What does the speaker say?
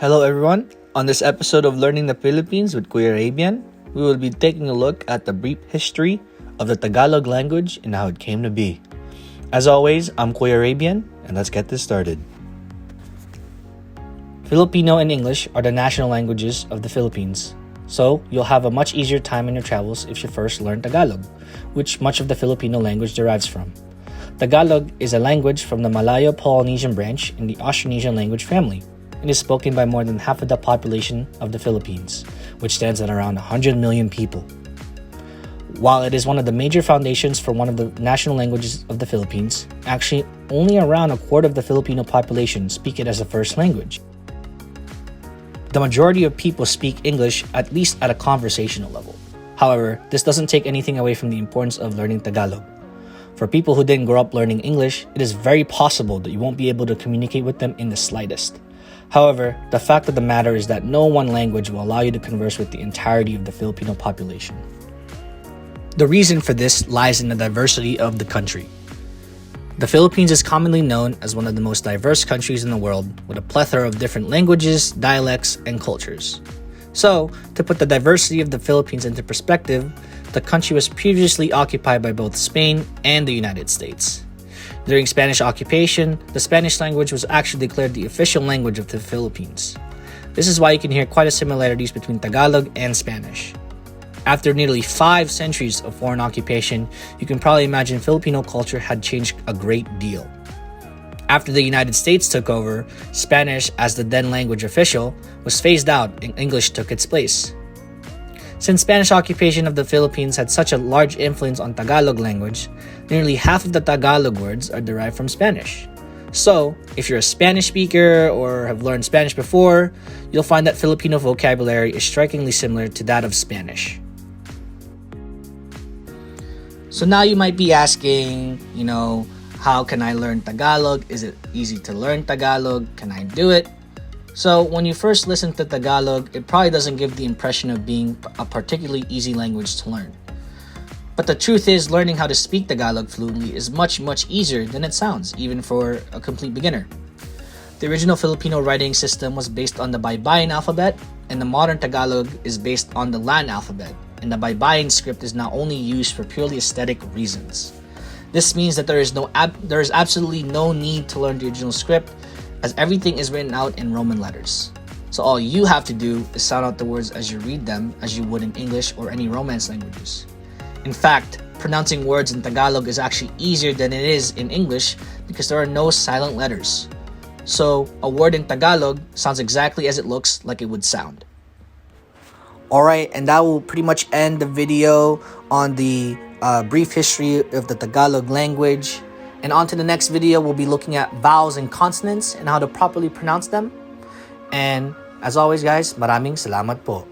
Hello everyone. On this episode of Learning the Philippines with Kuya Raybien, we will be taking a look at the brief history of the Tagalog language and how it came to be. As always, I'm Kuya Raybien, and let's get this started. Filipino and English are the national languages of the Philippines, so you'll have a much easier time in your travels if you first learn Tagalog, which much of the Filipino language derives from. Tagalog is a language from the Malayo-Polynesian branch in the Austronesian language family, and is spoken by more than half of the population of the Philippines, which stands at around 100 million people. While it is one of the major foundations for one of the national languages of the Philippines, actually only around a quarter of the Filipino population speak it as a first language. The majority of people speak English at least at a conversational level. However, this doesn't take anything away from the importance of learning Tagalog. For people who didn't grow up learning English, it is very possible that you won't be able to communicate with them in the slightest. However, the fact of the matter is that no one language will allow you to converse with the entirety of the Filipino population. The reason for this lies in the diversity of the country. The Philippines is commonly known as one of the most diverse countries in the world, with a plethora of different languages, dialects, and cultures. So, to put the diversity of the Philippines into perspective, the country was previously occupied by both Spain and the United States. During Spanish occupation, the Spanish language was actually declared the official language of the Philippines. This is why you can hear quite a similarities between Tagalog and Spanish. After nearly 5 centuries of foreign occupation, you can probably imagine Filipino culture had changed a great deal. After the United States took over, Spanish, as the then language official, was phased out and English took its place. Since Spanish occupation of the Philippines had such a large influence on Tagalog language, nearly half of the Tagalog words are derived from Spanish. So, if you're a Spanish speaker or have learned Spanish before, you'll find that Filipino vocabulary is strikingly similar to that of Spanish. So now you might be asking, how can I learn Tagalog? Is it easy to learn Tagalog? Can I do it? So when you first listen to Tagalog, it probably doesn't give the impression of being a particularly easy language to learn. But the truth is, learning how to speak Tagalog fluently is much easier than it sounds, even for a complete beginner. The original Filipino writing system was based on the Baybayin alphabet, and the modern Tagalog is based on the Lan alphabet, and the Baybayin script is now only used for purely aesthetic reasons. This means that there is absolutely no need to learn the original script, as everything is written out in Roman letters. So all you have to do is sound out the words as you read them, as you would in English or any Romance languages. In fact, pronouncing words in Tagalog is actually easier than it is in English because there are no silent letters. So a word in Tagalog sounds exactly as it looks like it would sound. Alright, and that will pretty much end the video on the brief history of the Tagalog language. And on to the next video, we'll be looking at vowels and consonants and how to properly pronounce them. And as always guys, maraming salamat po.